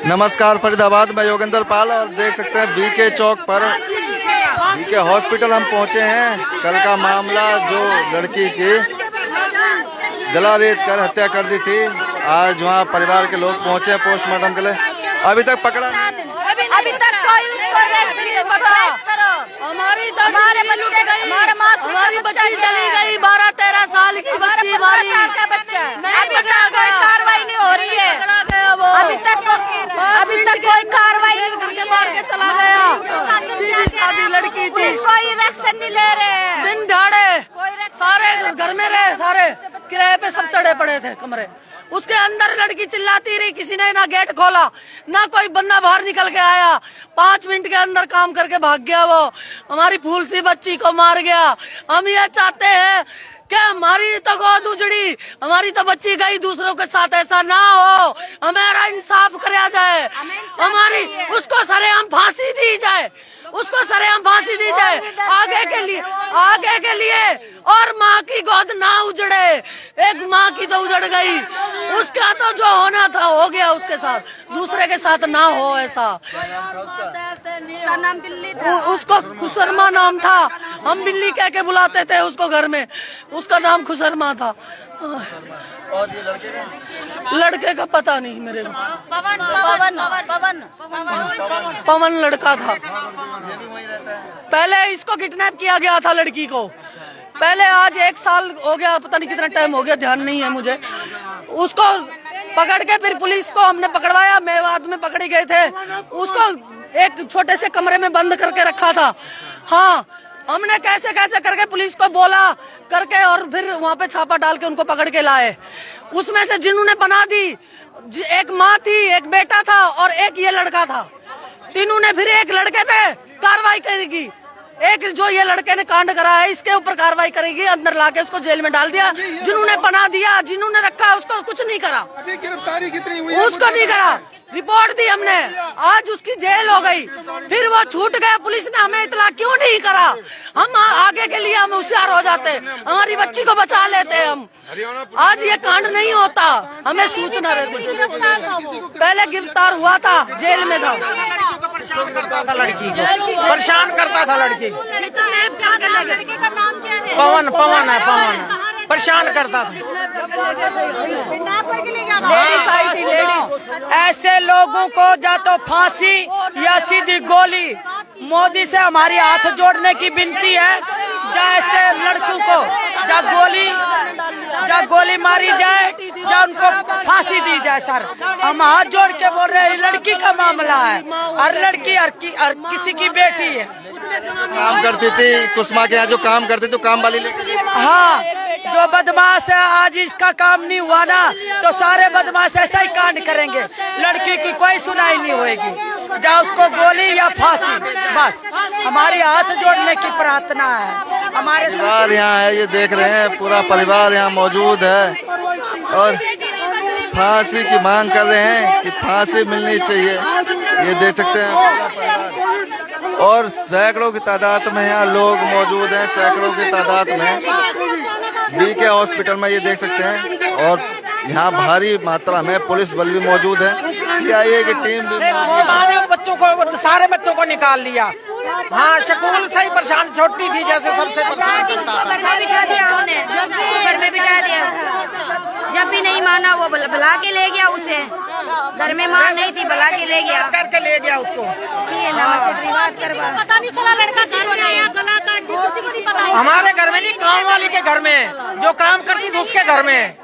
नमस्कार, फरीदाबाद में योगेंद्र पाल और देख सकते हैं बीके चौक पर बीके हॉस्पिटल हम पहुंचे हैं। कल का मामला जो लड़की की गला रेत कर हत्या कर दी थी, आज वहां परिवार के लोग पहुंचे हैं पोस्टमार्टम के लिए। अभी तक पकड़ा नहीं, अभी तक कोई उसको अरेस्ट नहीं पकड़ा। हमारी हमारी बच्ची चली गई, 12-13 साल की बच्ची, हमारी नहीं पकड़ा गया, कार्रवाई नहीं हो रही है। अभी तक कोई कार्रवाई नहीं करके मार के चला गया। सीधी सादी लड़की थी, कोई रिएक्शन नहीं ले रहे। दिन दहाड़े सारे घर में रहे, सारे किराए पे सब चढ़े पड़े थे कमरे। उसके अंदर लड़की चिल्लाती रही, किसी ने ना गेट खोला, ना कोई बंदा बाहर निकल के आया। 5 मिनट के अंदर काम करके भाग गया वो। हमारी फूल सी बच्ची को मार गया। हम ये चाहते हैं कि हमारी तो गोद उजड़ी, हमारी तो बच्ची गई, दूसरों के साथ ऐसा ना हो। हमारा इंसाफ कराया जाए, हमारी उसको सरेआम फांसी दी जाए, उसको सरेआम फांसी दी जाए आगे के लिए। और माँ की गोद ना उजड़े। एक माँ की तो उजड़ गई, उसका तो जो होना था हो गया उसके साथ, दूसरे के साथ ना हो ऐसा। नाम बिल्ली था, उसको खुसरमा नाम था, हम बिल्ली कह के बुलाते थे उसको घर में, उसका नाम खुसरमा था। और ये लड़के का पता नहीं मेरे को। पवन लड़का था। पहले इसको किडनैप किया गया था लड़की को, पहले। आज 1 साल हो गया, पता नहीं कितना टाइम हो गया, ध्यान नहीं है मुझे। उसको पकड़ के फिर पुलिस को हमने पकड़वाया, मेवात में पकड़े गए थे। उसको एक छोटे से कमरे में बंद करके रखा था। हाँ, हमने कैसे कैसे करके पुलिस को बोला करके, और फिर वहाँ पे छापा डाल के उनको पकड़ के लाए। उसमें से जिन्होंने बना दी, एक माँ थी, एक बेटा था और एक ये लड़का था। तीनों ने फिर एक लड़के पे कार्रवाई करेगी, एक जो ये लड़के ने कांड करा है इसके ऊपर कार्रवाई करेगी। अंदर लाके उसको जेल में डाल दिया। जिन्होंने बना दिया, जिन्होंने रखा, उसको कुछ नहीं करा। गिरफ्तारी कितनी हुई? उसको नहीं करा, रिपोर्ट दी हमने, आज उसकी जेल हो गई। फिर वो छूट गया, पुलिस ने हमें इतला क्यों नहीं करा? हम आगे के लिए हम होशियार हो जाते, हमारी बच्ची को बचा लेते हम। आज ये कांड नहीं होता, हमें सूचना रहती। पहले गिरफ्तार हुआ था, जेल में था। परेशान करता था लड़की को, परेशान करता था लड़की। पवन परेशान करता था। ऐसे लोगों को या तो फांसी या सीधी गोली। मोदी से हमारी हाथ जोड़ने की विनती है, या ऐसे लड़कों को या गोली मारी जाए या उनको फांसी दी जाए। सर, हम हाथ जोड़ के बोल रहे हैं, लड़की का मामला है, और लड़की हर किसी की बेटी है। काम करती थी कुसमा के यहाँ, जो काम करती थी काम वाली लेकर। हाँ, जो बदमाश है, आज इसका काम नहीं हुआ ना तो सारे बदमाश ऐसा ही कांड करेंगे। लड़की की कोई सुनाई नहीं होगी, या उसको गोली या फांसी। बस हमारी हाथ जोड़ने की प्रार्थना है। हमारे परिवार यहाँ है, ये देख रहे हैं, पूरा परिवार यहाँ मौजूद है और फांसी की मांग कर रहे हैं कि फांसी मिलनी चाहिए। ये देख सकते हैं, और सैकड़ों की तादाद में यहाँ लोग मौजूद हैं, सैकड़ों की तादाद में बीके हॉस्पिटल में, ये देख सकते हैं। और यहाँ भारी मात्रा में पुलिस बल भी मौजूद है, सीआईए की टीम भी बच्चों को, सारे बच्चों को निकाल लिया। हाँ, स्कूल से ही परेशान, छोटी थी जैसे सबसे परेशान करता था। घर में बिठा दिया हमने, घर में बिठा दिया। जब भी नहीं माना वो बुला के ले गया उसे, घर में मां नहीं थी, बुला के ले गया, करके ले गया उसको। नमस्ते बात करवा, पता नहीं चला लड़का हमारे घर में नहीं, काम वाली के घर में, जो काम करती थी उसके घर में,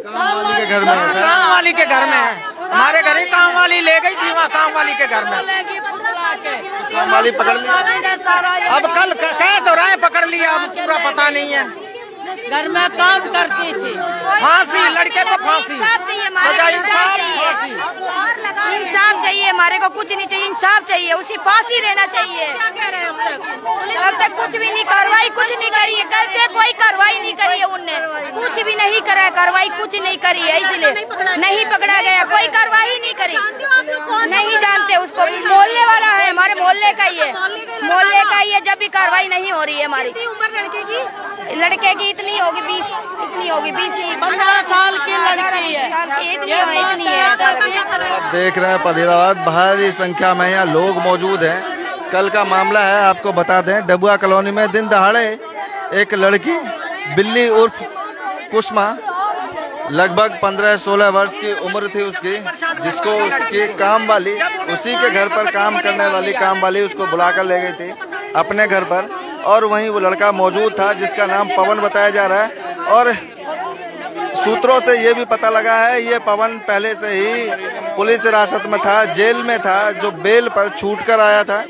काम वाली के घर में, काम वाली के घर में है। हमारे घर ही काम वाली ले गई थी, वहाँ काम वाली के घर में काम वाली पकड़ ली। अब कल कह तो रहे पकड़ लिया, अब पूरा पता नहीं है। घर में काम करती थी। फांसी, लड़के को फांसी, सजा, इंसाफ, फांसी। इंसाफ चाहिए हमारे को, कुछ नहीं चाहिए, इंसाफ चाहिए, उसी फांसी लेना चाहिए। अब तक कुछ भी नहीं, कार्रवाई कुछ नहीं करी है, कल से कोई कार्रवाई नहीं करी है, उनने कुछ भी नहीं करा, कार्रवाई कुछ नहीं करी है, इसलिए नहीं पकड़ा गया, कोई कार्रवाई नहीं करी। नहीं जानते उसको, मोहल्ले वाला है, हमारे मोहल्ले का ही है, मोहल्ले का ही है। जब भी कार्रवाई नहीं हो रही है हमारी। लड़के की इतनी होगी 20, इतनी होगी 20, 15 साल की लड़की है। इतनी है। आप देख रहे हैं फरीदाबाद, भारी संख्या में यहाँ लोग मौजूद हैं। कल का मामला है, आपको बता दें, डबुआ कॉलोनी में दिन दहाड़े एक लड़की बिल्ली उर्फ कुसमा, लगभग 15-16 वर्ष की उम्र थी उसकी, जिसको उसकी काम वाली, उसी के घर पर काम करने वाली काम वाली उसको बुलाकर ले गई थी अपने घर पर। और वहीं वो लड़का मौजूद था जिसका नाम पवन बताया जा रहा है। और सूत्रों से ये भी पता लगा है ये पवन पहले से ही पुलिस हिरासत में था, जेल में था, जो बेल पर छूट कर आया था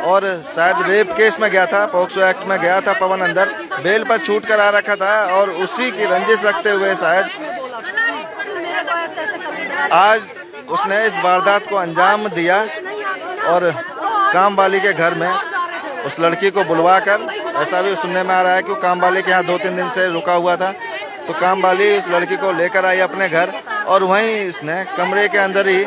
और शायद रेप केस में गया था, पॉक्सो एक्ट में गया था पवन अंदर, बेल पर छूट कर आ रखा था। और उसी की रंजिश रखते हुए शायद आज उसने इस वारदात को अंजाम दिया और काम वाली के घर में उस लड़की को बुलवाकर, ऐसा भी सुनने में आ रहा है कि काम वाले के यहाँ 2-3 दिन से रुका हुआ था, तो काम वाली उस लड़की को लेकर आई अपने घर और वहीं इसने कमरे के अंदर ही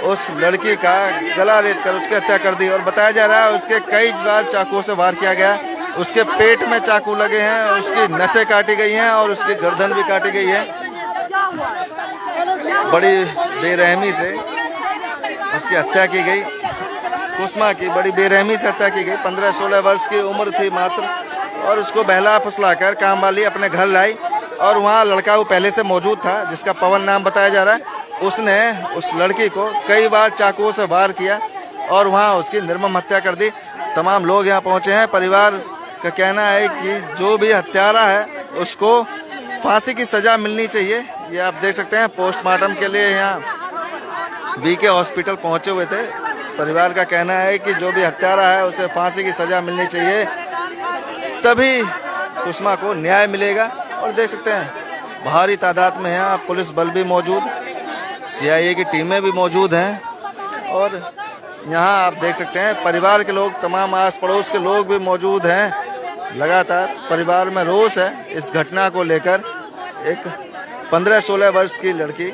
उस लड़की का गला रेत कर उसकी हत्या कर दी। और बताया जा रहा है उसके कई बार चाकुओं से वार किया गया, उसके पेट में चाकू लगे हैं, उसकी नसें काटी गई हैं और उसकी गर्दन भी काटी गई है। बड़ी बेरहमी से उसकी हत्या की गई, कुसमा की बड़ी बेरहमी से हत्या की गई। 15-16 वर्ष की उम्र थी मात्र, और उसको बहला फुसलाकर काम वाली अपने घर लाई। और वहाँ लड़का वो पहले से मौजूद था जिसका पवन नाम बताया जा रहा है, उसने उस लड़की को कई बार चाकुओं से वार किया और वहाँ उसकी निर्मम हत्या कर दी। तमाम लोग यहाँ पहुँचे हैं। परिवार का कहना है कि जो भी हत्यारा है उसको फांसी की सज़ा मिलनी चाहिए। ये आप देख सकते हैं, पोस्टमार्टम के लिए यहाँ बीके हॉस्पिटल पहुँचे हुए थे। परिवार का कहना है कि जो भी हत्यारा है उसे फांसी की सज़ा मिलनी चाहिए, तभी कुसमा को न्याय मिलेगा। और देख सकते हैं भारी तादाद में यहाँ पुलिस बल भी मौजूद, सीआईए की टीमें भी मौजूद हैं और यहाँ आप देख सकते हैं परिवार के लोग, तमाम आस पड़ोस के लोग भी मौजूद हैं। लगातार परिवार में रोष है इस घटना को लेकर। एक 15-16 वर्ष की लड़की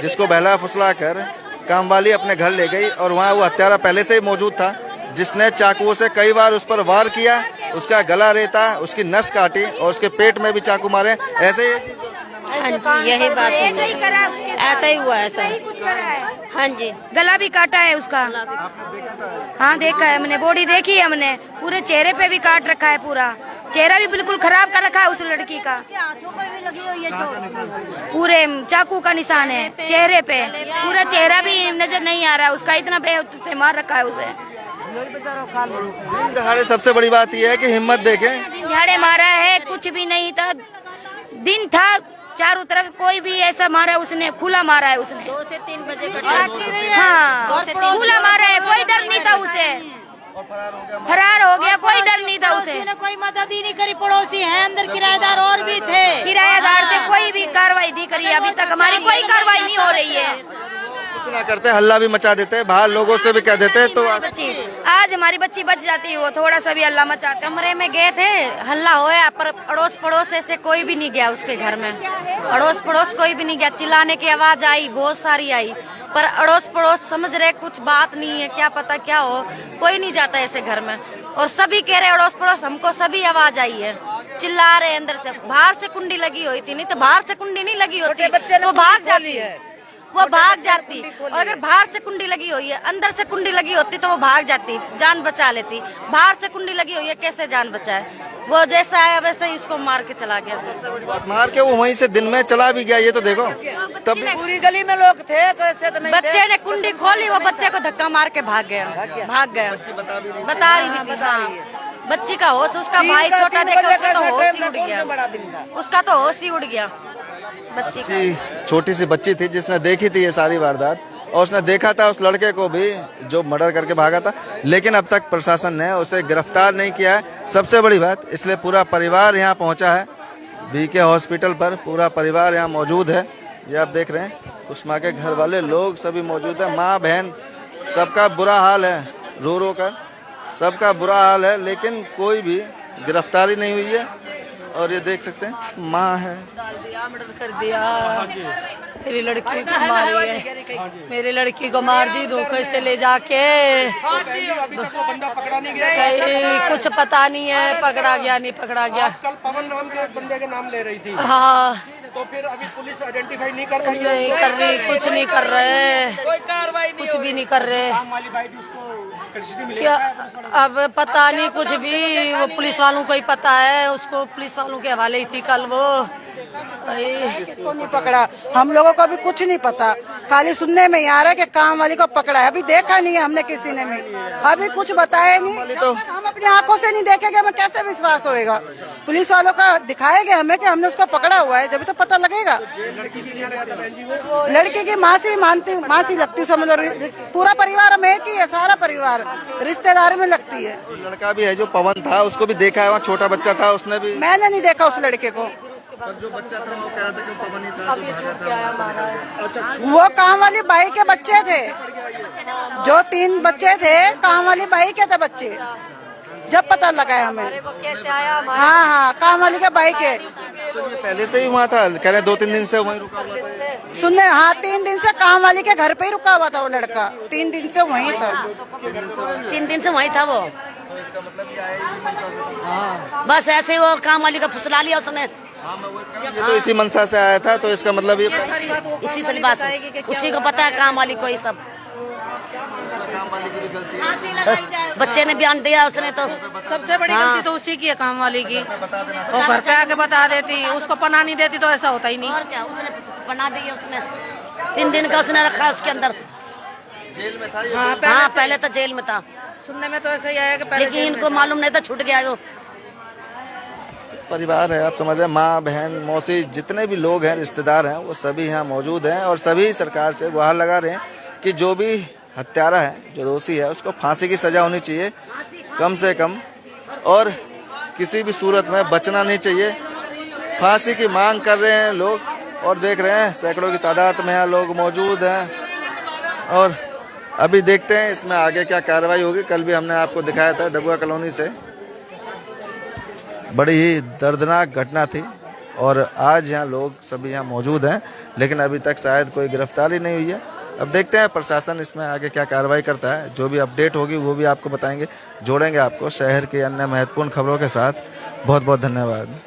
जिसको बहला फुसला कर कामवाली अपने घर ले गई और वहाँ वो हत्यारा पहले से ही मौजूद था जिसने चाकुओं से कई बार उस पर वार किया, उसका गला रेता, उसकी नस काटी और उसके पेट में भी चाकू मारे। ऐसे ही हाँ जी, यही बात है, ऐसा ही हुआ, ऐसा ही कुछ करा है। हाँ जी, गला भी काटा है उसका। हाँ देखा है हमने, बॉडी देखी है हमने, पूरे चेहरे पे भी काट रखा है, पूरा चेहरा भी बिल्कुल खराब कर रखा है उस लड़की का। पूरे चाकू का निशान है चेहरे पे, पूरा चेहरा भी नजर नहीं आ रहा है उसका, इतना बेहद से मार रखा है उसे। दिन दहाड़े सबसे बड़ी बात यह है कि हिम्मत देखें, दिन दहाड़े मारा है, कुछ भी नहीं था, दिन था, चारों तरफ कोई भी ऐसा मारा उसने, खुला मारा है उसने। 2 से 3 बजे हाँ, 2 से 3 खुला मारा है, कोई डर नहीं था उसे, फरार हो गया, कोई डर नहीं था उसे। कोई मदद ही नहीं करी, पड़ोसी हैं अंदर, किराएदार और भी थे, किराएदार थे, कोई भी कार्रवाई नहीं करी अभी तक, हमारी कोई कार्रवाई नहीं हो रही है। कुछ ना करते, हल्ला भी मचा देते, बाहर लोगों से भी कह देते तो आज हमारी बच्ची बच जाती, वो थोड़ा सा भी हल्ला मचाते। कमरे में गए थे, हल्ला होया, पर अड़ोस पड़ोस ऐसे कोई भी नहीं गया उसके घर में, अड़ोस पड़ोस कोई भी नहीं गया। चिल्लाने की आवाज आई, बहुत सारी आई, पर अड़ोस पड़ोस समझ रहे कुछ बात नहीं है, क्या पता क्या हो, कोई नहीं जाता ऐसे घर में। और सभी कह रहे अड़ोस पड़ोस, हमको सभी आवाज आई है, चिल्ला रहे अंदर से। बाहर से कुंडी लगी हुई थी, नहीं तो बाहर से कुंडी नहीं लगी होती तो भाग जाती है, वो भाग जाती। और अगर बाहर से कुंडी लगी हुई है, अंदर से कुंडी लगी होती तो वो भाग जाती, जान बचा लेती। बाहर से कुंडी लगी हुई है, कैसे जान बचाए? वो जैसा आया वैसे ही उसको मार के चला गया। मार के वो वहीं से दिन में चला भी गया, ये तो देखो। तब पूरी गली में लोग थे, कैसे तो नहीं थे। बच्चे ने कुंडी खोली, वो बच्चे को धक्का मार के भाग गया। बता रही थी, हाँ, बच्ची का होश, उसका भाई छोटा देखा, उसका तो होश ही उड़ गया, उसका तो होश ही उड़ गया। बच्ची छोटी सी बच्ची थी जिसने देखी थी ये सारी वारदात, और उसने देखा था उस लड़के को भी जो मर्डर करके भागा था, लेकिन अब तक प्रशासन ने उसे गिरफ्तार नहीं किया है। सबसे बड़ी बात, इसलिए पूरा परिवार यहाँ पहुँचा है, बीके हॉस्पिटल पर पूरा परिवार यहाँ मौजूद है। ये आप देख रहे हैं, कुसमा के घर वाले लोग सभी मौजूद हैं, माँ बहन सबका बुरा हाल है, रो रो कर सबका बुरा हाल है, लेकिन कोई भी गिरफ्तारी नहीं हुई है। और ये देख सकते हैं, माँ है, मर्डर कर दिया, मेरी लड़की को मारी है, मेरी लड़की को मार दी धोखे से ले जाके। बंदा पकड़ा नहीं गया, कहीं कुछ पता नहीं है, पकड़ा गया नहीं पकड़ा गया। कल पवन नाम के एक बंदे के नाम ले रही थी, हाँ तो फिर अभी पुलिस आइडेंटिफाई नहीं कर पाई, नहीं कर रही, कुछ नहीं कर रहे, कोई कार्रवाई नहीं कुछ भी नहीं कर रहे। वाली भाई भी उसको कस्टडी मिली। क्या अब पता नहीं कुछ भी, वो पुलिस वालों को ही पता है, उसको पुलिस वालों के हवाले ही थी कल वो। किसको नहीं पकड़ा, हम लोगों को अभी कुछ नहीं पता, खाली सुनने में ही आ रहा है कि काम वाली को पकड़ा है। अभी देखा नहीं है हमने किसी ने भी, अभी कुछ बताया नहीं। तो हम अपनी आंखों से नहीं देखेंगे, हमें कैसे विश्वास होएगा? पुलिस वालों का दिखाएंगे हमें कि हमने उसको पकड़ा हुआ है, जब तो पता लगेगा। लड़की की मासी लगती, समझ लो पूरा परिवार में एक ही है, सारा परिवार रिश्तेदार में लगती है। लड़का भी है जो पवन था, उसको भी देखा है, वहाँ छोटा बच्चा था, उसने भी। मैंने नहीं देखा उस लड़के को, जो बच्चा था वो कह रहा था कि पवन ही था। वो काम वाली बाई के बच्चे थे, जो 3 बच्चे थे काम वाली बाई के थे बच्चे, जब पता लगा है हमें। कैसे आया? हाँ, काम वाली के बाई के। तो ये पहले से ही वहाँ था, कह रहे 2-3 दिन से वहीं रुका हुआ था। सुनने, हाँ 3 दिन से काम वाली के घर पे ही रुका हुआ था वो लड़का, 3 दिन से वहीं था। 3 दिन से वहीं था वो। तो इसका मतलब ये आया इसी मंशा से। बस ऐसे ही वो काम वाली का फुसला लिया उसने। हाँ, मैं वही कह रहा हूँ, ये तो इसी मंशा से आया था, तो इसका मतलब ये इसी सलबा से उसी को पता है, काम वाली को ही सब। काम वाले की भी गलती है। बच्चे ने बयान दिया, उसने तो सबसे बड़ी गलती तो उसी की है, काम वाली की। वो घर पे आके बता देती, उसको पना नहीं देती तो ऐसा होता ही नहीं। और क्या, उसने बना दी है उसने। 3 दिन का उसने रखा उसके अंदर। जेल में था ये। हाँ, पहले तो जेल में था, सुनने में तो ऐसा ही आया कि पहले लेकिन इनको मालूम नहीं था, छूट गया वो। परिवार है, आप समझ रहे हैं, माँ बहन मौसी जितने भी लोग हैं, रिश्तेदार हैं, वो सभी यहाँ मौजूद हैं और सभी सरकार से गुहार लगा रहे हैं कि जो भी हत्यारा है, जो दोषी है, उसको फांसी की सजा होनी चाहिए कम से कम, और किसी भी सूरत में बचना नहीं चाहिए। फांसी की मांग कर रहे हैं लोग और देख रहे हैं सैकड़ों की तादाद में यहाँ लोग मौजूद हैं और अभी देखते हैं इसमें आगे क्या कार्रवाई होगी। कल भी हमने आपको दिखाया था डबुआ कॉलोनी से, बड़ी ही दर्दनाक घटना थी और आज यहाँ लोग सभी यहाँ मौजूद हैं, लेकिन अभी तक शायद कोई गिरफ्तारी नहीं हुई है। अब देखते हैं प्रशासन इसमें आगे क्या कार्रवाई करता है, जो भी अपडेट होगी वो भी आपको बताएंगे, जोड़ेंगे आपको शहर की अन्य महत्वपूर्ण खबरों के साथ। बहुत बहुत धन्यवाद।